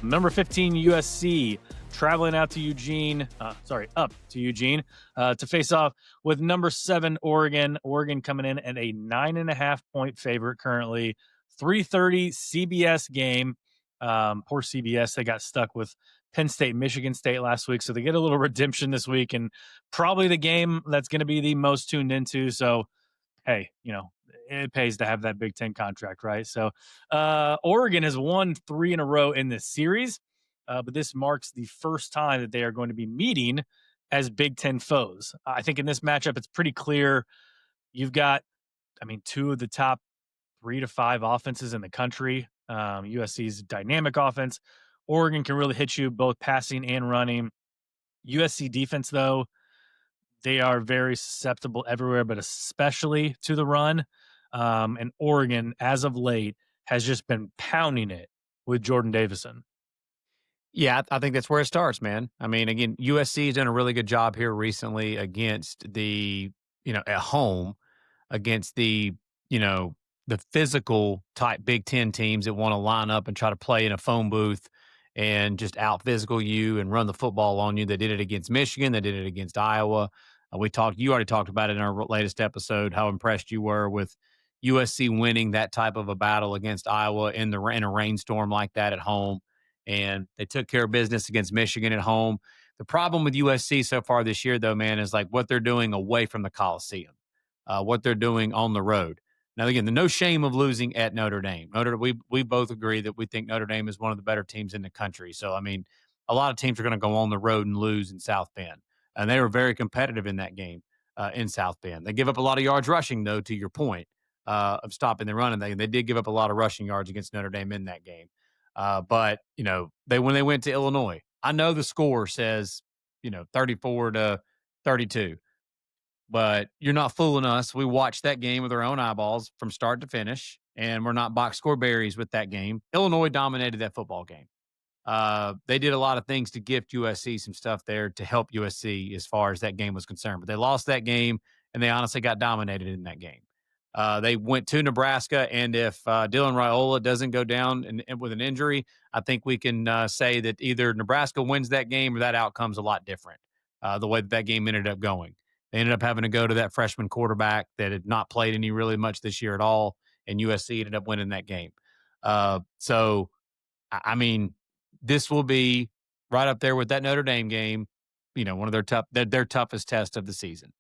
Number 15 USC traveling out to Eugene. Up to Eugene to face off with number 7 Oregon. Oregon coming in at a 9.5-point favorite currently. 3:30 CBS game. Poor CBS. They got stuck with Penn State, Michigan State last week, so they get a little redemption this week, and probably the game that's going to be the most tuned into. So, hey, it pays to have that Big Ten contract, right? So Oregon has won 3 in a row in this series, but this marks the first time that they are going to be meeting as Big Ten foes. I think in this matchup, it's pretty clear you've got, 2 of the top 3 to 5 offenses in the country. USC's dynamic offense. Oregon can really hit you both passing and running. USC defense, though, they are very susceptible everywhere, but especially to the run. And Oregon, as of late, has just been pounding it with Jordan Davison. Yeah, I think that's where it starts, man. Again, USC has done a really good job here recently against at home, against the physical type Big Ten teams that want to line up and try to play in a phone booth and just out physical you and run the football on you. They did it against Michigan. They did it against Iowa. You already talked about it in our latest episode, how impressed you were with USC winning that type of a battle against Iowa in a rainstorm like that at home. And they took care of business against Michigan at home. The problem with USC so far this year, though, man, is like what they're doing away from the Coliseum, what they're doing on the road. Now, again, the no shame of losing at Notre Dame. We both agree that we think Notre Dame is one of the better teams in the country. So, a lot of teams are going to go on the road and lose in South Bend. And they were very competitive in that game in South Bend. They give up a lot of yards rushing, though, to your point of stopping the run. And they did give up a lot of rushing yards against Notre Dame in that game. But when they went to Illinois, I know the score says, 34-32. But you're not fooling us. We watched that game with our own eyeballs from start to finish, and we're not box score berries with that game. Illinois dominated that football game. They did a lot of things to gift USC some stuff there to help USC as far as that game was concerned. But they lost that game, and they honestly got dominated in that game. They went to Nebraska, and if Dylan Raiola doesn't go down with an injury, I think we can say that either Nebraska wins that game or that outcome's a lot different, the way that game ended up going. They ended up having to go to that freshman quarterback that had not played any really much this year at all, and USC ended up winning that game. This will be right up there with that Notre Dame game, one of their toughest tests of the season.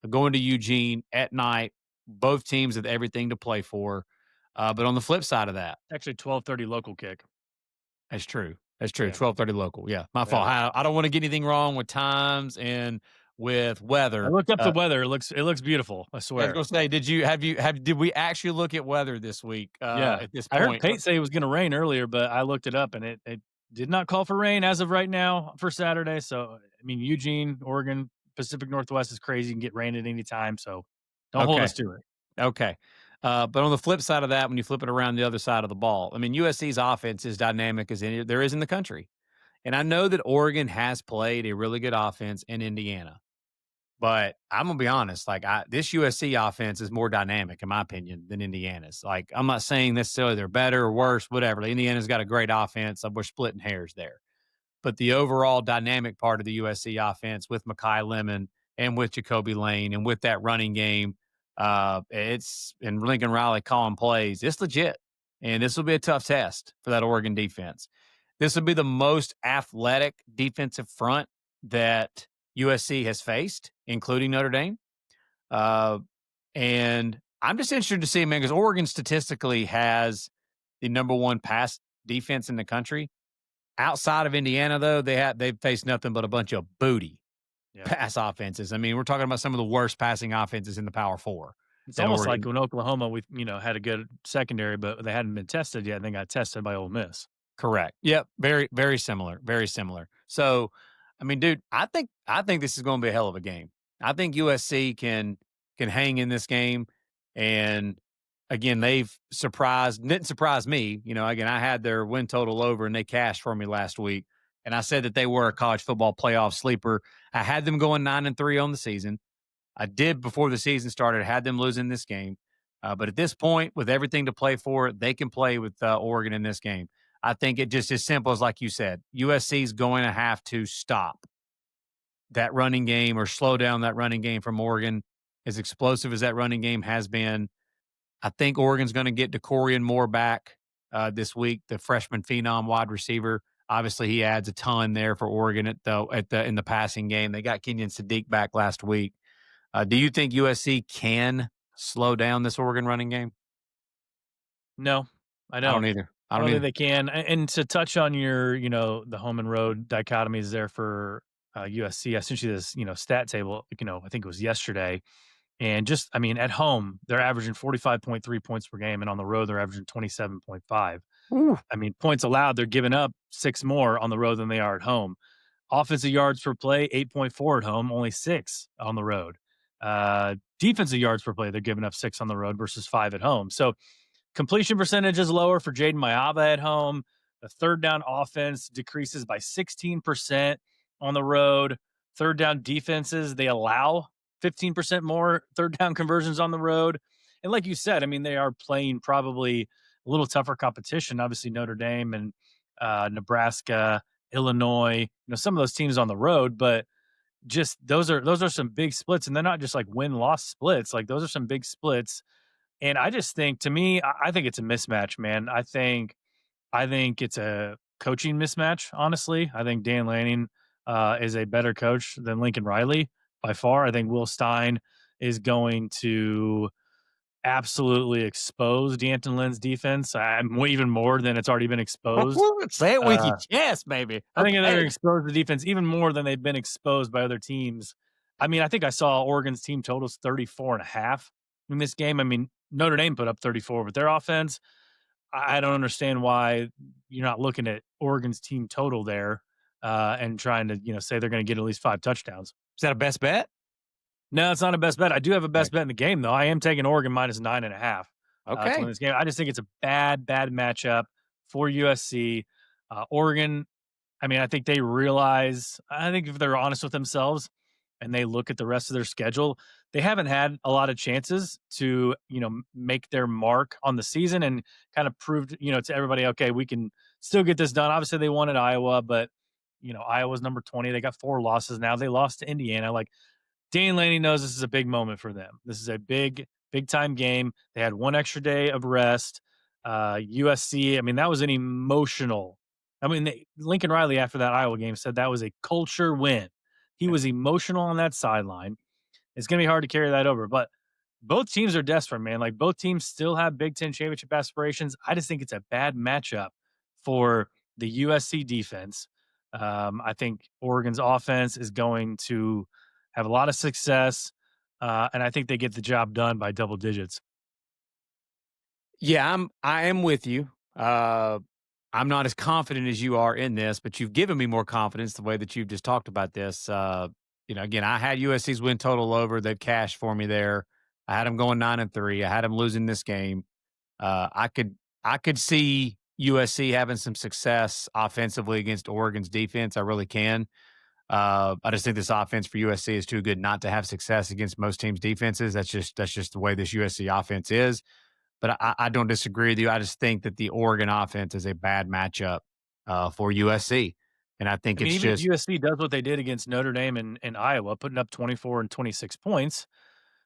But going to Eugene at night, both teams with everything to play for. But on the flip side of that, actually 12:30 local kick. That's true. Yeah. 12:30 local. Yeah, my fault. I don't want to get anything wrong with times and with weather. I looked up the weather. It looks beautiful. I swear. I was going to say, did we actually look at weather this week? At this point, I heard Pate say it was going to rain earlier, but I looked it up and it did not call for rain as of right now for Saturday. So, Eugene, Oregon, Pacific Northwest is crazy. You can get rain at any time. So don't hold us to it. Okay. But on the flip side of that, when you flip it around the other side of the ball, USC's offense is dynamic as any there is in the country. And I know that Oregon has played a really good offense in Indiana. But I'm going to be honest, this USC offense is more dynamic, in my opinion, than Indiana's. I'm not saying necessarily they're better or worse, whatever. Indiana's got a great offense. We're splitting hairs there. But the overall dynamic part of the USC offense with Mekhi Lemon and with Jacoby Lane and with that running game, it's in Lincoln Riley calling plays. It's legit. And this will be a tough test for that Oregon defense. This will be the most athletic defensive front that USC has faced, including Notre Dame. And I'm just interested to see, man, because Oregon statistically has the number 1 pass defense in the country. Outside of Indiana, though, they've faced nothing but a bunch of booty pass offenses. We're talking about some of the worst passing offenses in the Power 4. It's almost like when Oklahoma, we had a good secondary, but they hadn't been tested yet. And they got tested by Ole Miss. Correct. Yep. Very, very similar. Very similar. So, dude, I think this is going to be a hell of a game. I think USC can hang in this game. And again, didn't surprise me. Again, I had their win total over and they cashed for me last week. And I said that they were a college football playoff sleeper. I had them going 9-3 on the season. I did before the season started, had them losing this game. But at this point, with everything to play for, they can play with Oregon in this game. I think it just as simple as like you said, USC is going to have to stop that running game or slow down that running game from Oregon. As explosive as that running game has been, I think Oregon's going to get DeCorian Moore back this week, the freshman phenom wide receiver. Obviously, he adds a ton there for Oregon in the passing game. They got Kenyon Sadiq back last week. Do you think USC can slow down this Oregon running game? No, I I don't don't. either. I I don't don't think either. they can. And to touch on your, the home and road dichotomies there for USC, I sent you this, stat table. I think it was yesterday, and just, I mean, at home they're averaging 45.3 points per game, and on the road they're averaging 27.5. Ooh. I mean, points allowed, they're giving up six more on the road than they are at home. Offensive yards per play, 8.4 at home, only six on the road. Defensive yards per play, they're giving up six on the road versus five at home. So completion percentage is lower for Jaden Mayava at home. The third down offense decreases by 16% on the road. Third down defenses, they allow 15% more third down conversions on the road. And like you said, I mean, they are playing probably a little tougher competition. Obviously, Notre Dame and Nebraska, Illinois, some of those teams on the road, but just those are some big splits, and they're not just like win-loss splits. Like those are some big splits, and I just think, to me, I think it's a mismatch, man. I think it's a coaching mismatch, honestly. I think Dan Lanning is a better coach than Lincoln Riley by far. I think Will Stein is going to absolutely expose D'Anton Lynn's defense. Even more than it's already been exposed. Say it with your Uh, chest, baby. I think they're going to Okay. expose the defense even more than they've been exposed by other teams. I mean, I think I saw Oregon's team totals 34 and a half in this game. I mean, Notre Dame put up 34 with their offense. I don't understand why you're not looking at Oregon's team total there and trying to, say they're going to get at least five touchdowns. Is that a best bet? No, it's not a best bet. I do have a Okay. best bet in the game, though. I am taking Oregon minus 9.5 to win Okay. this game. I just think it's a bad, bad matchup for USC. Oregon, I mean, I think they realize, I think if they're honest with themselves and they look at the rest of their schedule, they haven't had a lot of chances to, make their mark on the season and kind of prove, to everybody, okay, we can still get this done. Obviously, they won at Iowa, but, Iowa's number 20. They got four losses now. They lost to Indiana. Like, Dan Lanning knows this is a big moment for them. This is a big, big time game. They had one extra day of rest. USC, I mean, that was an emotional. I mean, Lincoln Riley after that Iowa game said that was a culture win. He was emotional on that sideline. It's going to be hard to carry that over, but both teams are desperate, man. Like both teams still have Big Ten championship aspirations. I just think it's a bad matchup for the USC defense. I think Oregon's offense is going to have a lot of success, and I think they get the job done by double digits. Yeah, I am with you. I'm not as confident as you are in this, but you've given me more confidence the way that you've just talked about this. Again, I had USC's win total over. They've cashed for me there. I had them going 9-3. I had them losing this game. I could see USC having some success offensively against Oregon's defense. I really can. I just think this offense for USC is too good not to have success against most teams' defenses. That's just the way this USC offense is. But I don't disagree with you. I just think that the Oregon offense is a bad matchup for USC, and I think I mean, it's even if just USC does what they did against Notre Dame and Iowa, putting up 24 and 26 points,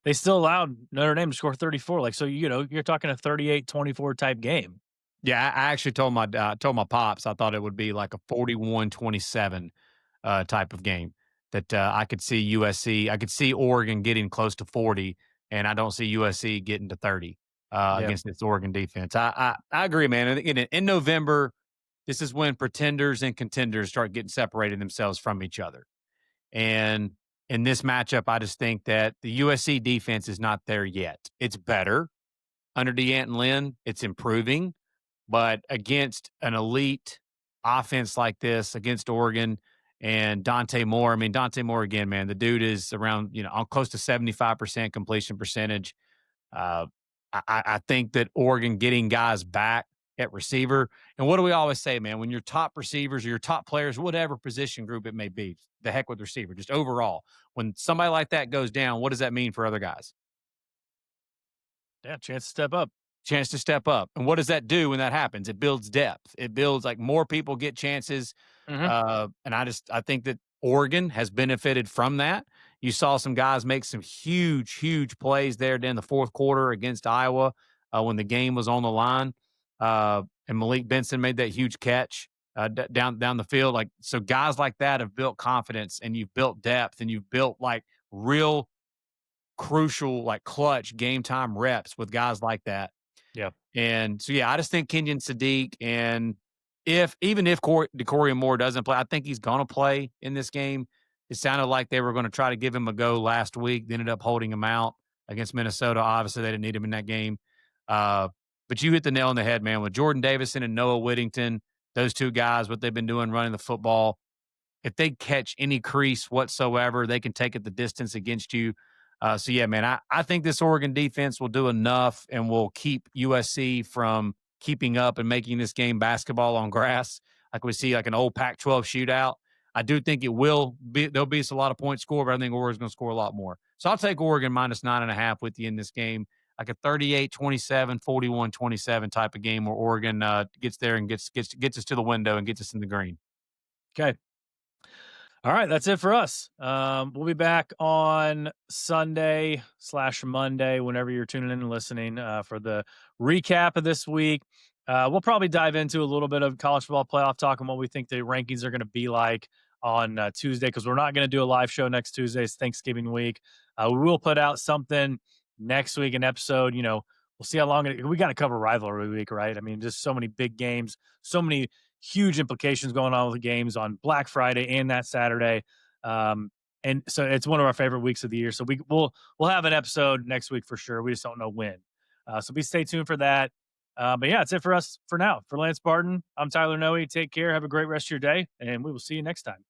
they still allowed Notre Dame to score 34. Like, so, you're talking a 38-24 type game. yeah. I actually told my pops I thought it would be like a 41-27 type of game that I could see USC. I could see Oregon getting close to 40, and I don't see USC getting to 30 Yeah. against this Oregon defense. I agree, man. And in November, this is when pretenders and contenders start getting separated themselves from each other. And in this matchup, I just think that the USC defense is not there yet. It's better under D'Anton Lynn. It's improving, but against an elite offense like this, against Oregon and Dante Moore, I mean, Dante Moore again, man, the dude is around, close to 75% completion percentage. Uh, I think that Oregon getting guys back at receiver. And what do we always say, man? When your top receivers or your top players, whatever position group it may be, the heck with receiver, just overall, when somebody like that goes down, what does that mean for other guys? Yeah. Chance to step up. chance to step up. And what does that do when that happens? It builds depth. It builds like more people get chances. Hmm. And I think that Oregon has benefited from that. You saw some guys make some huge, huge plays there in the fourth quarter against Iowa when the game was on the line. And Malik Benson made that huge catch down the field. Like, so guys like that have built confidence, and you've built depth, and you've built like real crucial, like clutch game time reps with guys like that. Yeah. And so, yeah, I just think Kenyon Sadiq, and even if Decoria Moore doesn't play, I think he's going to play in this game. It sounded like they were going to try to give him a go last week. They ended up holding him out against Minnesota. Obviously, they didn't need him in that game. But you hit the nail on the head, man. With Jordan Davison and Noah Whittington, those two guys, what they've been doing running the football, if they catch any crease whatsoever, they can take it the distance against you. So, yeah, man, I think this Oregon defense will do enough and will keep USC from keeping up and making this game basketball on grass, like we see like an old Pac-12 shootout. I do think there'll be a lot of points scored, but I think Oregon's going to score a lot more. So I'll take Oregon minus 9.5 with you in this game, like a 38-27, 41-27 type of game where Oregon gets there and gets us to the window and gets us in the green. Okay. All right, that's it for us. We'll be back on Sunday/Monday, whenever you're tuning in and listening, for the recap of this week. We'll probably dive into a little bit of college football playoff talk and what we think the rankings are going to be like on Tuesday, because we're not going to do a live show next Tuesday. It's Thanksgiving week. We will put out something next week, an episode. We'll see how long we got to cover rivalry week, right? I mean, just so many big games, so many huge implications going on with the games on Black Friday and that Saturday. And so it's one of our favorite weeks of the year. So we'll have an episode next week for sure. We just don't know when. So stay tuned for that. But yeah, that's it for us for now. For Lance Barton, I'm Tyler Noe. Take care. Have a great rest of your day, and we will see you next time.